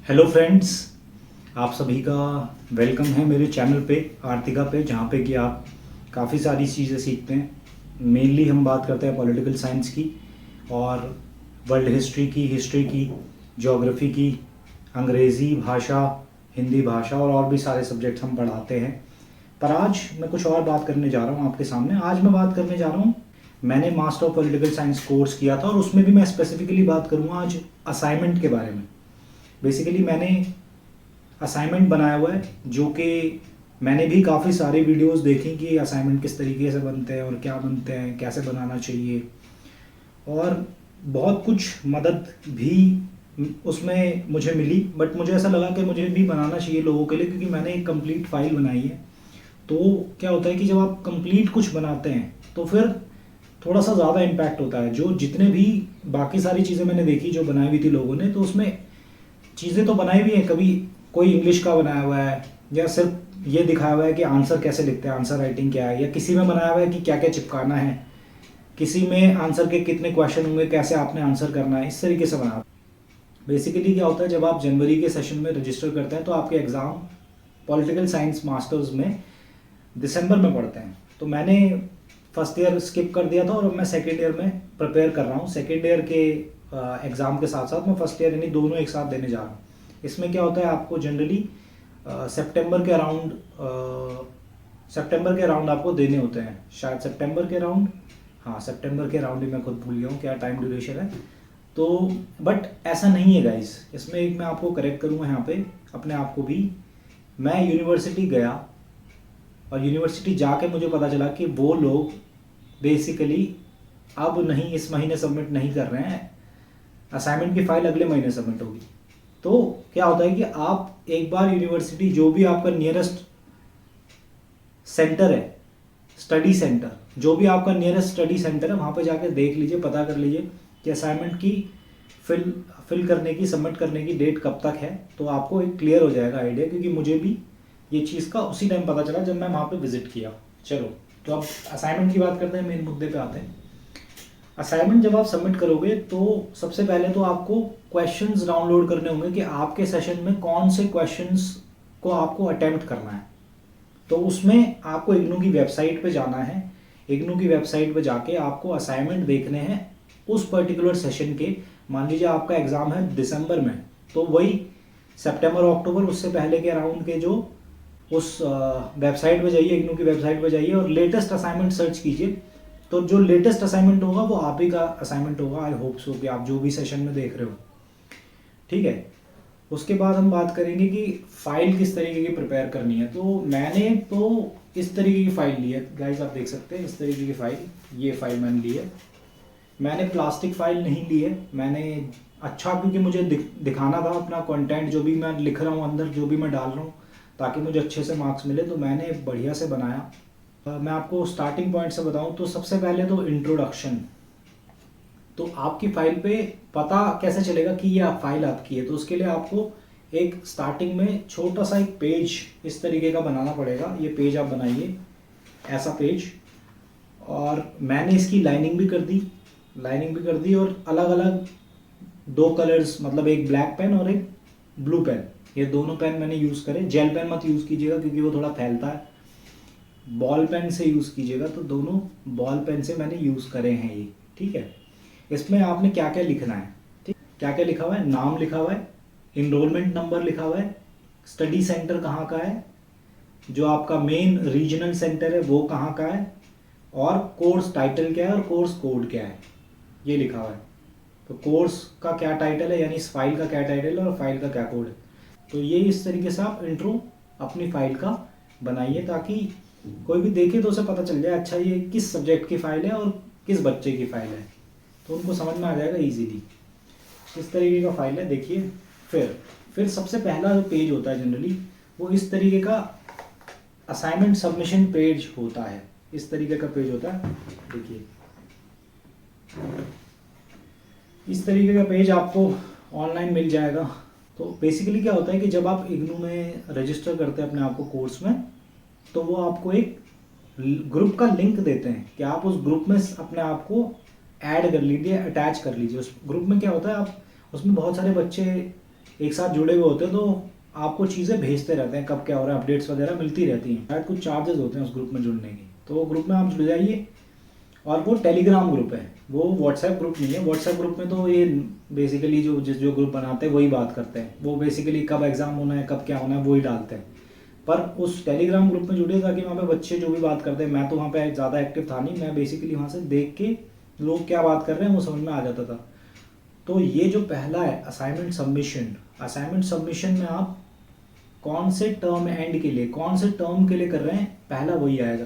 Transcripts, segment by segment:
Hello friends, आप सभी का वेलकम है मेरे चैनल पे आर्तिका पे, जहाँ पे कि आप काफ़ी सारी चीज़ें सीखते हैं। मेनली हम बात करते हैं पॉलिटिकल साइंस की और वर्ल्ड हिस्ट्री की, ज्योग्राफी की, अंग्रेज़ी भाषा, हिंदी भाषा और भी सारे सब्जेक्ट्स हम पढ़ाते हैं। पर आज मैं कुछ और बात करने जा रहा हूँ आपके सामने। आज मैं बात करने जा रहा हूँ, मैंने master of political science course किया था और उसमें भी मैं स्पेसिफिकली बात करूँगा आज असाइनमेंट के बारे में। बेसिकली मैंने असाइनमेंट बनाया हुआ है, जो कि मैंने भी काफ़ी सारी वीडियोस देखी कि असाइनमेंट किस तरीके से बनते हैं और क्या बनते हैं, कैसे बनाना चाहिए, और बहुत कुछ मदद भी उसमें मुझे मिली। बट मुझे ऐसा लगा कि मुझे भी बनाना चाहिए लोगों के लिए, क्योंकि मैंने एक कंप्लीट फाइल बनाई है। तो क्या होता है कि जब आप कंप्लीट कुछ बनाते हैं तो फिर थोड़ा सा ज़्यादा इम्पैक्ट होता है। जो जितने भी बाकी सारी चीज़ें मैंने देखी जो बनाई हुई थी लोगों ने, तो उसमें चीज़ें तो बनाई हुई हैं, कभी कोई इंग्लिश का बनाया हुआ है या सिर्फ ये दिखाया हुआ है कि आंसर कैसे लिखते हैं, आंसर राइटिंग क्या है, या किसी में बनाया हुआ है कि क्या क्या चिपकाना है, किसी में आंसर के कितने क्वेश्चन होंगे, कैसे आपने आंसर करना है, इस तरीके से बना। बेसिकली क्या होता है, जब आप जनवरी के सेशन में रजिस्टर करते हैं तो आपके एग्ज़ाम पॉलिटिकल साइंस मास्टर्स में दिसंबर में पढ़ते हैं। तो मैंने फर्स्ट ईयर स्किप कर दिया था और अब मैं सेकेंड ईयर में प्रिपेयर कर रहा हूँ। सेकेंड ईयर के एग्ज़ाम के साथ साथ मैं फर्स्ट ईयर यानी दोनों एक साथ देने जा रहा हूँ। इसमें क्या होता है, आपको जनरली सितंबर के अराउंड आपको देने होते हैं, शायद सितंबर के अराउंड। हाँ, सितंबर के अराउंड ही, मैं खुद भूल गया हूँ क्या टाइम ड्यूरेशन है। तो बट ऐसा नहीं है गाइस, इसमें एक मैं आपको करेक्ट करूँगा यहाँ पे अपने आप को भी। मैं यूनिवर्सिटी गया और यूनिवर्सिटी जाके मुझे पता चला कि वो लोग बेसिकली अब नहीं, इस महीने सबमिट नहीं कर रहे हैं, असाइनमेंट की फाइल अगले महीने सबमिट होगी। तो क्या होता है कि आप एक बार यूनिवर्सिटी, जो भी आपका नियरेस्ट सेंटर है, स्टडी सेंटर, जो भी आपका नियरेस्ट स्टडी सेंटर है, वहाँ पे जाकर देख लीजिए, पता कर लीजिए कि असाइनमेंट की फिल करने की, सबमिट करने की डेट कब तक है। तो आपको एक क्लियर हो जाएगा आइडिया, क्योंकि मुझे भी ये चीज़ का उसी टाइम पता चला जब मैं वहाँ पे विजिट किया। चलो, तो अब असाइनमेंट की बात करते हैं, मेन मुद्दे पे आते हैं। असाइनमेंट जब आप सबमिट करोगे तो सबसे पहले तो आपको क्वेश्चंस डाउनलोड करने होंगे कि आपके सेशन में कौन से क्वेश्चंस को आपको अटेम्प्ट करना है। तो उसमें आपको इग्नू की वेबसाइट पे जाना है। इग्नू की वेबसाइट पे जाके आपको असाइनमेंट देखने हैं उस पर्टिकुलर सेशन के। मान लीजिए आपका एग्ज़ाम है दिसंबर में, तो वही सितंबर अक्टूबर, उससे पहले के अराउंड के जो उस वेबसाइट पे जाइए, इग्नू की वेबसाइट पे जाइए और लेटेस्ट असाइनमेंट सर्च कीजिए। तो जो लेटेस्ट असाइनमेंट होगा वो आप ही का असाइनमेंट होगा। आई होप सो कि आप जो भी सेशन में देख रहे हो, ठीक है। उसके बाद हम बात करेंगे कि फ़ाइल किस तरीके की प्रिपेयर करनी है। तो मैंने तो इस तरीके की फ़ाइल ली है गाइस, आप देख सकते हैं इस तरीके की फ़ाइल, ये फ़ाइल मैंने ली है। मैंने प्लास्टिक फ़ाइल नहीं ली है, मैंने अच्छा, क्योंकि मुझे दिखाना था अपना कंटेंट, जो भी मैं लिख रहा हूँ अंदर, जो भी मैं डाल रहा हूँ, ताकि मुझे अच्छे से मार्क्स मिले। तो मैंने बढ़िया से बनाया। मैं आपको स्टार्टिंग पॉइंट से बताऊं तो सबसे पहले तो इंट्रोडक्शन। तो आपकी फाइल पे पता कैसे चलेगा कि ये फाइल आपकी है, तो उसके लिए आपको एक स्टार्टिंग में छोटा सा एक पेज इस तरीके का बनाना पड़ेगा। ये पेज आप बनाइए, ऐसा पेज। और मैंने इसकी लाइनिंग भी कर दी और अलग अलग दो कलर्स, मतलब एक ब्लैक पेन और एक ब्लू पेन, ये दोनों पेन मैंने यूज़ करे। जेल पेन मत यूज़ कीजिएगा क्योंकि वो थोड़ा फैलता है। बॉल पेन से यूज़ कीजिएगा। तो दोनों बॉल पेन से मैंने यूज़ करे हैं ये, ठीक है। इसमें आपने क्या क्या लिखना है, ठीक, क्या क्या लिखा हुआ है, नाम लिखा हुआ है, इनरोलमेंट नंबर लिखा हुआ है, स्टडी सेंटर कहाँ का है, जो आपका मेन रीजनल सेंटर है वो कहाँ का है, और कोर्स टाइटल क्या है और कोर्स कोड क्या है, ये लिखा हुआ है। तो कोर्स का क्या टाइटल है, यानी इस फाइल का क्या टाइटल है और फाइल का क्या कोड है। तो ये इस तरीके से आप इंट्रो अपनी फाइल का बनाइए, ताकि कोई भी देखे तो उसे पता चल जाए अच्छा ये किस सब्जेक्ट की फ़ाइल है और किस बच्चे की फ़ाइल है, तो उनको समझ में आ जाएगा इजीली। इस तरीके का फाइल है, देखिए। फिर सबसे पहला जो पेज होता है जनरली, वो इस तरीके का असाइनमेंट सबमिशन पेज होता है। इस तरीके का पेज होता है, देखिए इस तरीके का पेज आपको ऑनलाइन मिल जाएगा। तो बेसिकली क्या होता है कि जब आप इग्नू में रजिस्टर करते हैं अपने आप को कोर्स में, तो वो आपको एक ग्रुप का लिंक देते हैं कि आप उस ग्रुप में अपने आप को ऐड कर लीजिए, अटैच कर लीजिए। उस ग्रुप में क्या होता है, आप उसमें बहुत सारे बच्चे एक साथ जुड़े हुए होते हैं तो आपको चीज़ें भेजते रहते हैं, कब क्या हो रहा है, अपडेट्स वगैरह मिलती रहती हैं। शायद कुछ चार्जेस होते हैं उस ग्रुप में जुड़ने के, तो वो ग्रुप में आप जुड़ जाइए। और वो टेलीग्राम ग्रुप है, वो व्हाट्सएप ग्रुप नहीं है। व्हाट्सएप ग्रुप में तो ये बेसिकली जो ग्रुप बनाते हैं वही बात करते हैं, वो बेसिकली कब एग्ज़ाम होना है, कब क्या होना है, वही डालते हैं। पर उस टेलीग्राम ग्रुप में जुड़िए ताकि वहाँ पे बच्चे जो भी बात करते हैं, मैं तो वहाँ पे ज़्यादा एक्टिव था नहीं, मैं बेसिकली वहाँ से देख के लोग क्या बात कर रहे हैं वो समझ में आ जाता था। तो ये जो पहला है असाइनमेंट सबमिशन में आप कौन से टर्म एंड के लिए, कौन से टर्म के लिए कर रहे हैं, पहला वही आएगा।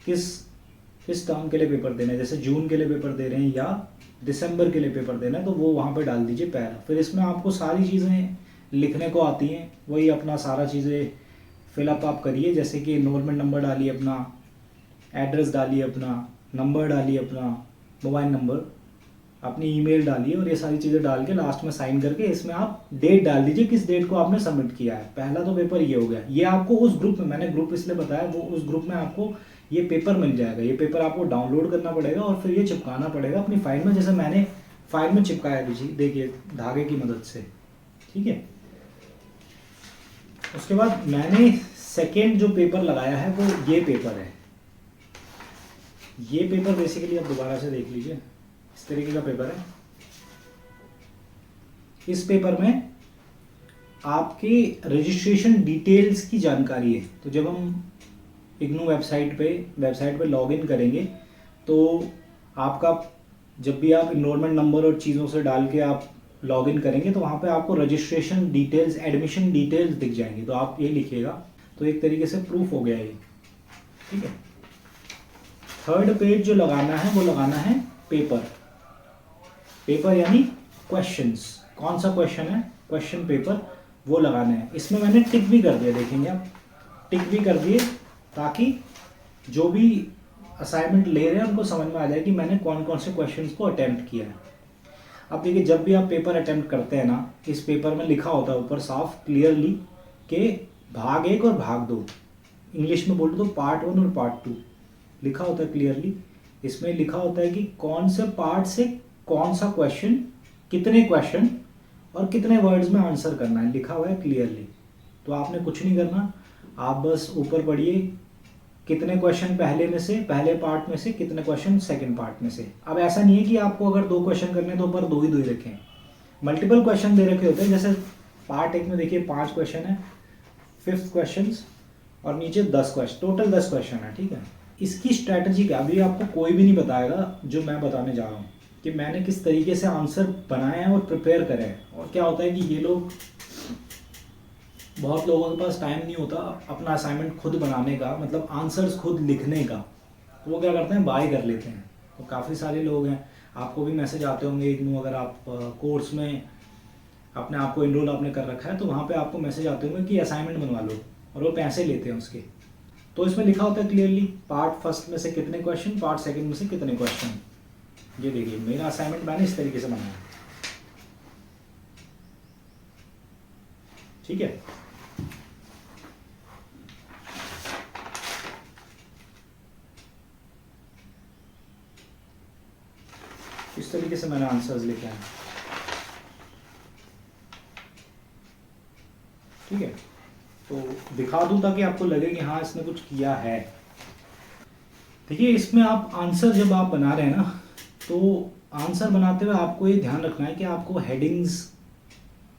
किस टर्म के लिए पेपर देना है, जैसे जून के लिए पेपर दे रहे हैं या दिसंबर के लिए पेपर देना है, तो वो वहाँ पे डाल दीजिए पहला। फिर इसमें आपको सारी चीज़ें लिखने को आती हैं, वही अपना सारा चीज़ें फिलअप आप करिए, जैसे कि एनरोलमेंट नंबर डालिए अपना, एड्रेस डालिए अपना, नंबर डालिए अपना, मोबाइल नंबर, अपनी ईमेल डालिए और ये सारी चीज़ें डाल के लास्ट में साइन करके इसमें आप डेट डाल दीजिए, किस डेट को आपने सबमिट किया है। पहला तो पेपर ये हो गया। ये आपको उस ग्रुप में, मैंने ग्रुप इसलिए बताया, वो उस ग्रुप में आपको ये पेपर मिल जाएगा। ये पेपर आपको डाउनलोड करना पड़ेगा और फिर ये चिपकाना पड़ेगा अपनी फाइल में, जैसे मैंने फाइल में चिपकाया देखिए धागे की मदद से, ठीक है। उसके बाद मैंने सेकेंड जो पेपर लगाया है वो ये पेपर है। ये पेपर बेसिकली आप दोबारा से देख लीजिए, इस तरीके का पेपर है। इस पेपर में आपके रजिस्ट्रेशन डिटेल्स की जानकारी है। तो जब हम इग्नू वेबसाइट पे लॉगिन करेंगे तो आपका जब भी आप इनरोलमेंट नंबर और चीज़ों से डाल के आप लॉगिन करेंगे तो वहाँ पे आपको रजिस्ट्रेशन डिटेल्स, एडमिशन डिटेल्स दिख जाएंगी। तो आप ये लिखिएगा, तो एक तरीके से प्रूफ हो गया ये, ठीक है। थर्ड पेज जो लगाना है वो लगाना है पेपर यानी क्वेश्चंस। कौन सा क्वेश्चन है, क्वेश्चन पेपर, वो लगाना है। इसमें मैंने टिक भी कर दिया, देखेंगे आप, टिक भी कर दिए ताकि जो भी असाइनमेंट ले रहे हैं उनको समझ में आ जाए कि मैंने कौन कौन से क्वेश्चंस को अटेम्प्ट किया है। अब देखिए, जब भी आप पेपर अटेम्प्ट करते हैं ना, इस पेपर में लिखा होता है ऊपर साफ क्लियरली कि भाग 1 और भाग 2, इंग्लिश में बोलो तो पार्ट 1 और पार्ट 2 लिखा होता है क्लियरली। इसमें लिखा होता है कि कौन से पार्ट से कौन सा क्वेश्चन, कितने क्वेश्चन और कितने वर्ड्स में आंसर करना है, लिखा हुआ है क्लियरली। तो आपने कुछ नहीं करना, आप बस ऊपर पढ़िए कितने क्वेश्चन पहले पार्ट में से, कितने क्वेश्चन सेकंड पार्ट में से। अब ऐसा नहीं है कि आपको अगर 2 क्वेश्चन करने तो ऊपर 2 ही रखें, मल्टीपल क्वेश्चन दे रखे होते हैं। जैसे पार्ट 1 में देखिए 5 क्वेश्चन है, 5th क्वेश्चन और नीचे 10 क्वेश्चन, टोटल 10 क्वेश्चन है, ठीक है। इसकी स्ट्रैटेजी क्या, अभी आपको कोई भी नहीं बताएगा जो मैं बताने जा रहा हूँ कि मैंने किस तरीके से आंसर बनाए हैं और प्रिपेयर करे हैं। और क्या होता है कि ये लोग, बहुत लोगों के पास टाइम नहीं होता अपना असाइनमेंट खुद बनाने का, मतलब आंसर्स खुद लिखने का, तो वो क्या करते हैं, बाय कर लेते हैं। तो काफ़ी सारे लोग हैं, आपको भी मैसेज आते होंगे इग्नू, अगर आप कोर्स में अपने आप को इनरोल आपने कर रखा है तो वहाँ पे आपको मैसेज आते होंगे कि असाइनमेंट बनवा लो, और वो पैसे लेते हैं उसके। तो इसमें लिखा होता है क्लियरली पार्ट फर्स्ट में से कितने क्वेश्चन, पार्ट सेकेंड में से कितने क्वेश्चन। ये देखिए मेरा असाइनमेंट मैंने इस तरीके से बनाया, ठीक है। इस तरीके से मैंने आंसर्स लिखे हैं, ठीक है। तो दिखा दूं ताकि आपको लगे कि हाँ इसने कुछ किया है। देखिए, इसमें आप आंसर जब आप बना रहे हैं ना, तो आंसर बनाते हुए आपको ये ध्यान रखना है कि आपको हेडिंग्स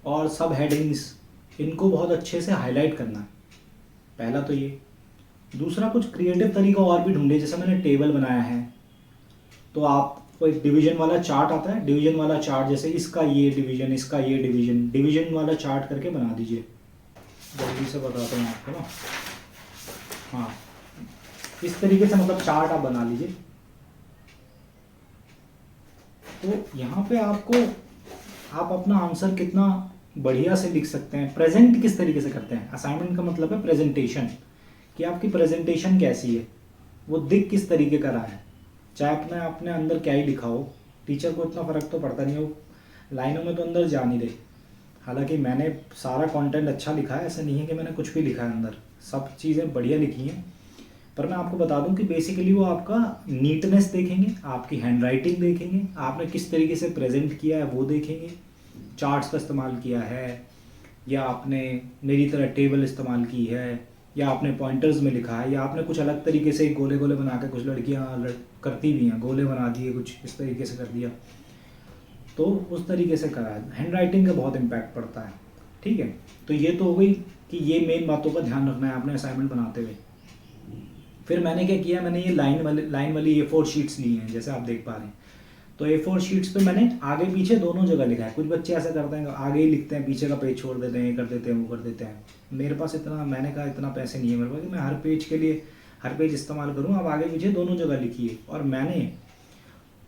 और सब हेडिंग्स इनको बहुत अच्छे से हाईलाइट करना है, पहला तो ये। दूसरा, कुछ क्रिएटिव तरीका और भी ढूंढे, जैसे मैंने टेबल बनाया है, तो आपको एक डिवीजन वाला चार्ट आता है, डिवीजन वाला चार्ट, जैसे इसका ये डिवीजन, इसका ये डिवीजन, डिवीजन वाला चार्ट करके बना दीजिए। जल्दी से बताता हूँ आपको ना, हाँ इस तरीके से मतलब चार्ट आप बना लीजिए। तो यहाँ पे आपको, आप अपना आंसर कितना बढ़िया से लिख सकते हैं, प्रेजेंट किस तरीके से करते हैं। असाइनमेंट का मतलब है प्रेजेंटेशन, कि आपकी प्रेजेंटेशन कैसी है, वो दिख किस तरीके का रहा है। चाहे अपने अंदर क्या ही लिखा हो, टीचर को इतना फ़र्क तो पड़ता नहीं, वो लाइनों में तो अंदर जा नहीं रहे। हालांकि मैंने सारा कंटेंट अच्छा लिखा है, ऐसा नहीं है कि मैंने कुछ भी लिखा है, अंदर सब चीज़ें बढ़िया लिखी हैं। पर मैं आपको बता दूं कि बेसिकली वो आपका नीटनेस देखेंगे, आपकी हैंड राइटिंग देखेंगे, आपने किस तरीके से प्रेजेंट किया है वो देखेंगे, चार्ट्स का इस्तेमाल किया है, या आपने मेरी तरह टेबल इस्तेमाल की है, या आपने पॉइंटर्स में लिखा है, या आपने कुछ अलग तरीके से गोले गोले बना के, कुछ लड़कियाँ करती भी हैं, गोले बना दिए, कुछ इस तरीके से कर दिया, तो उस तरीके से करा है। हैंड राइटिंग का बहुत इम्पैक्ट पड़ता है, ठीक है। तो ये तो हो गई कि ये मेन बातों का ध्यान रखना है आपने असाइनमेंट बनाते हुए। फिर मैंने क्या किया, मैंने ये लाइन वाली A4 शीट्स ली हैं, जैसे आप देख पा रहे हैं। तो A4 शीट्स पे मैंने आगे पीछे दोनों जगह लिखा है। कुछ बच्चे ऐसा करते हैं, आगे ही लिखते हैं, पीछे का पेज छोड़ देते हैं, ये कर देते हैं, वो कर देते हैं। मेरे पास इतना, मैंने कहा इतना पैसे नहीं है मेरे पास कि मैं हर पेज के लिए हर पेज इस्तेमाल करूँ। अब आगे पीछे दोनों जगह लिखिए। और मैंने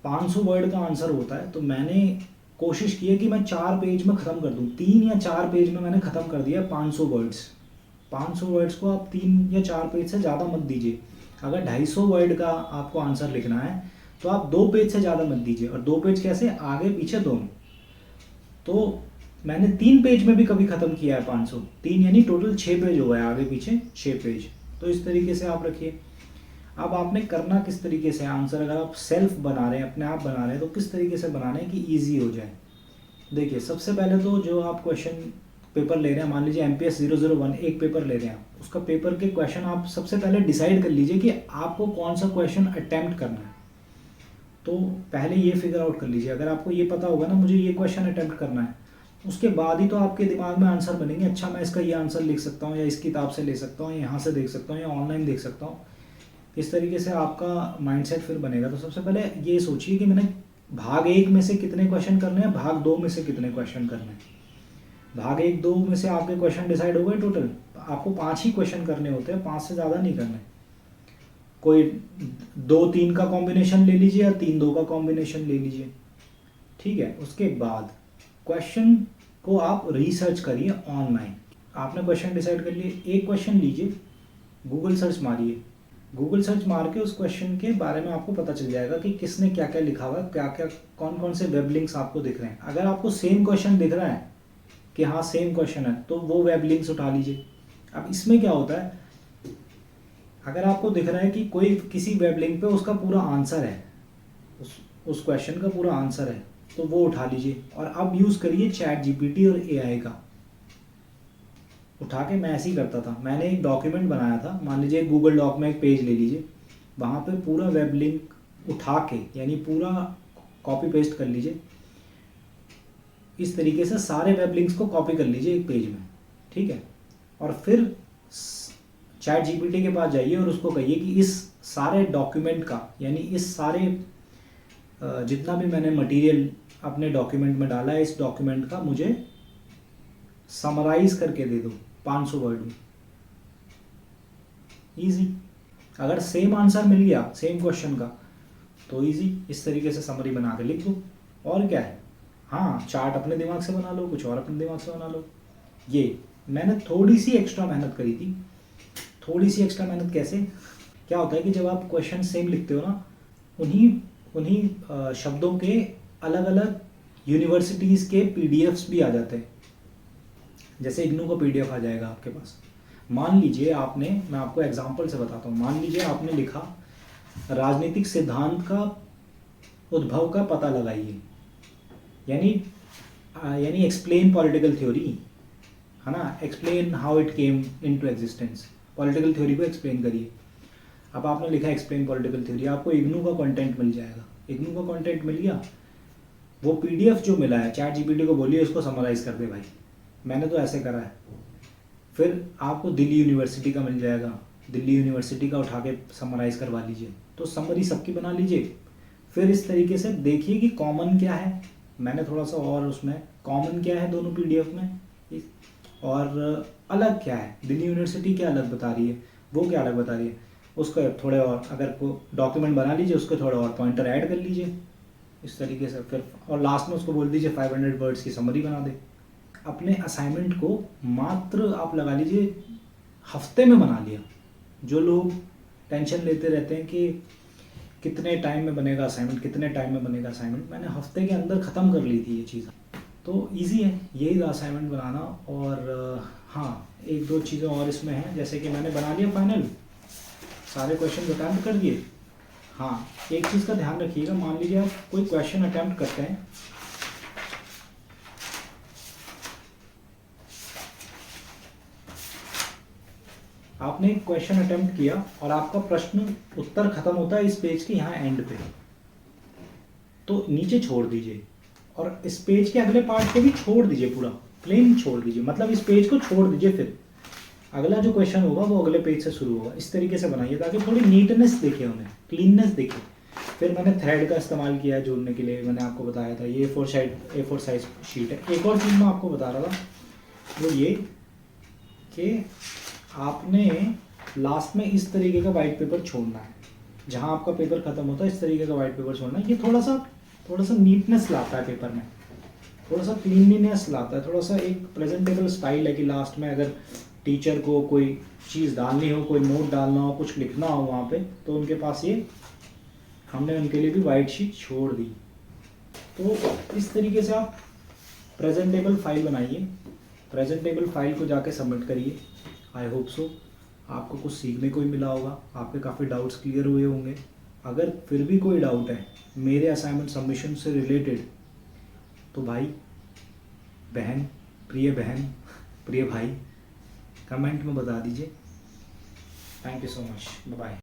500 वर्ड का आंसर होता है, तो मैंने कोशिश की है कि मैं 4 पेज में ख़त्म कर दूँ। 3 या 4 पेज में मैंने ख़त्म कर दिया 500 वर्ड्स। 500 वर्ड्स को आप 3 या 4 पेज से ज़्यादा मत दीजिए। अगर 250 वर्ड का आपको आंसर लिखना है तो आप 2 पेज से ज़्यादा मत दीजिए। और 2 पेज कैसे, आगे पीछे दोनों। तो मैंने 3 पेज में भी कभी ख़त्म किया है 500। 3 यानी टोटल 6 पेज हो गए, आगे पीछे 6 पेज। तो इस तरीके से आप रखिए। अब आपने करना किस तरीके से आंसर, अगर आप सेल्फ बना रहे हैं, अपने आप बना रहे हैं, तो किस तरीके से बनाना है कि ईजी हो जाए। देखिए, सबसे पहले तो जो आप क्वेश्चन पेपर ले रहे हैं, मान लीजिए MPS 001 एक पेपर ले रहे हैं आप, उसका पेपर के क्वेश्चन आप सबसे पहले डिसाइड कर लीजिए कि आपको कौन सा क्वेश्चन अटेम्प्ट करना है। तो पहले ये फिगर आउट कर लीजिए। अगर आपको ये पता होगा ना मुझे ये क्वेश्चन अटेम्प्ट करना है, उसके बाद ही तो आपके दिमाग में आंसर बनेंगे। अच्छा, मैं इसका ये आंसर लिख सकता हूँ, या इस किताब से ले सकता हूँ, यहाँ से देख सकता हूँ, या ऑनलाइन देख सकता हूँ। इस तरीके से आपका माइंडसेट फिर बनेगा। तो सबसे पहले ये सोचिए कि मैंने भाग 1 में से कितने क्वेश्चन करने हैं, भाग 2 में से कितने क्वेश्चन करने हैं। भाग 1, 2 में से आपके क्वेश्चन डिसाइड हो गए। टोटल आपको 5 ही क्वेश्चन करने होते हैं, 5 से ज़्यादा नहीं करने। कोई 2-3 का कॉम्बिनेशन ले लीजिए, या 3-2 का कॉम्बिनेशन ले लीजिए, ठीक है। उसके बाद क्वेश्चन को आप रिसर्च करिए ऑनलाइन। आपने क्वेश्चन डिसाइड कर लिए, एक क्वेश्चन लीजिए, गूगल सर्च मारिए। गूगल सर्च मार के उस क्वेश्चन के बारे में आपको पता चल जाएगा कि किसने क्या क्या लिखा हुआ है, क्या क्या कौन कौन से वेब लिंक्स आपको दिख रहे हैं। अगर आपको सेम क्वेश्चन दिख रहा है कि हाँ सेम क्वेश्चन है, तो वो वेब लिंक्स उठा लीजिए। अब इसमें क्या होता है, अगर आपको दिख रहा है कि कोई किसी वेब लिंक पे उसका पूरा आंसर है, उस क्वेश्चन का पूरा आंसर है, तो वो उठा लीजिए। और अब यूज़ करिए ChatGPT और AI का। उठा के मैं ऐसे ही करता था। मैंने एक डॉक्यूमेंट बनाया था, मान लीजिए गूगल डॉक में एक पेज ले लीजिए, वहाँ पे पूरा वेब लिंक उठा के, यानी पूरा कॉपी पेस्ट कर लीजिए। इस तरीके से सारे वेब लिंक्स को कॉपी कर लीजिए एक पेज में, ठीक है। और फिर ChatGPT के पास जाइए और उसको कहिए कि इस सारे डॉक्यूमेंट का, यानी इस सारे जितना भी मैंने मटेरियल अपने डॉक्यूमेंट में डाला है, इस डॉक्यूमेंट का मुझे समराइज करके दे दो 500 वर्ड में। इजी। अगर सेम आंसर मिल गया सेम क्वेश्चन का, तो इजी, इस तरीके से समरी बना के लिख दो। और क्या है, हाँ, चार्ट अपने दिमाग से बना लो, कुछ और अपने दिमाग से बना लो। ये मैंने थोड़ी सी एक्स्ट्रा मेहनत करी थी। थोड़ी सी एक्स्ट्रा मेहनत कैसे, क्या होता है कि जब आप क्वेश्चन सेम लिखते हो ना, उन्हीं शब्दों के अलग अलग यूनिवर्सिटीज़ के PDFs भी आ जाते हैं। जैसे इग्नू का PDF आ जाएगा आपके पास। मान लीजिए आपने, मैं आपको एग्जांपल से बताता हूँ, मान लीजिए आपने लिखा राजनीतिक सिद्धांत का उद्भव का पता लगाइए, यानी एक्सप्लेन पॉलिटिकल थ्योरी, है ना, explain how it came into existence. Political theory को एक्सप्लेन करिए। अब आपने लिखा एक्सप्लेन पॉलिटिकल थ्योरी, आपको इग्नू का कंटेंट मिल जाएगा। इग्नू का कंटेंट मिल गया, वो PDF जो मिला है, ChatGPT को बोलिए उसको समराइज कर दे भाई। मैंने तो ऐसे करा है। फिर आपको दिल्ली यूनिवर्सिटी का मिल जाएगा, दिल्ली यूनिवर्सिटी का उठा के समराइज़ करवा लीजिए। तो समरी सबकी बना लीजिए। फिर इस तरीके से देखिए कि कॉमन क्या है। मैंने थोड़ा सा और उसमें कॉमन क्या है दोनों PDF में, और अलग क्या है, दिल्ली यूनिवर्सिटी क्या अलग बता रही है, वो क्या अलग बता रही है, उसको थोड़े और, अगर को डॉक्यूमेंट बना लीजिए, उसको थोड़े और पॉइंटर ऐड कर लीजिए इस तरीके से। फिर और लास्ट में उसको बोल दीजिए 500 वर्ड्स की समरी बना दे। अपने असाइनमेंट को मात्र आप लगा लीजिए हफ्ते में बना लिया। जो लोग टेंशन लेते रहते हैं कि कितने टाइम में बनेगा असाइनमेंट, कितने टाइम में बनेगा असाइनमेंट, मैंने हफ्ते के अंदर ख़त्म कर ली थी ये चीज़। तो इजी है यही था असाइनमेंट बनाना। और हाँ, 1-2 चीज़ें और इसमें हैं, जैसे कि मैंने बना लिया फाइनल, सारे क्वेश्चन अटैम्प्ट कर दिए। हाँ, एक चीज़ का ध्यान रखिएगा, मान लीजिए आप कोई क्वेश्चन अटैम्प्ट करते हैं, आपने एक क्वेश्चन अटेम्प्ट किया और आपका प्रश्न उत्तर खत्म होता है इस पेज के यहाँ एंड पे, तो नीचे छोड़ दीजिए और इस पेज के अगले पार्ट को भी छोड़ दीजिए, पूरा प्लेन छोड़ दीजिए, मतलब इस पेज को छोड़ दीजिए, फिर अगला जो क्वेश्चन होगा वो अगले पेज से शुरू होगा। इस तरीके से बनाइए ताकि थोड़ी नीटनेस दिखे, उन्हें क्लीननेस दिखे। फिर मैंने थ्रेड का इस्तेमाल किया है जोड़ने के लिए, मैंने आपको बताया था। ये A4 साइज शीट है। एक और चीज़ मैं आपको बता रहा था वो ये कि आपने लास्ट में इस तरीके का वाइट पेपर छोड़ना है, जहाँ आपका पेपर खत्म होता है इस तरीके का वाइट पेपर छोड़ना है। ये थोड़ा सा नीटनेस लाता है पेपर में, थोड़ा सा क्लीनलीनेस लाता है, थोड़ा सा एक प्रेजेंटेबल स्टाइल है कि लास्ट में अगर टीचर को कोई चीज़ डालनी हो, कोई नोट डालना हो, कुछ लिखना हो वहाँ पे, तो उनके पास ये हमने उनके लिए भी वाइट शीट छोड़ दी। तो इस तरीके से आप प्रेजेंटेबल फाइल बनाइए, प्रेजेंटेबल फाइल को जाके सबमिट करिए। आई होप सो आपको कुछ सीखने को ही मिला होगा, आपके काफ़ी डाउट्स क्लियर हुए होंगे। अगर फिर भी कोई डाउट है मेरे असाइनमेंट सबमिशन से रिलेटेड, तो भाई बहन, प्रिय भाई, कमेंट में बता दीजिए। Thank you so much, bye bye.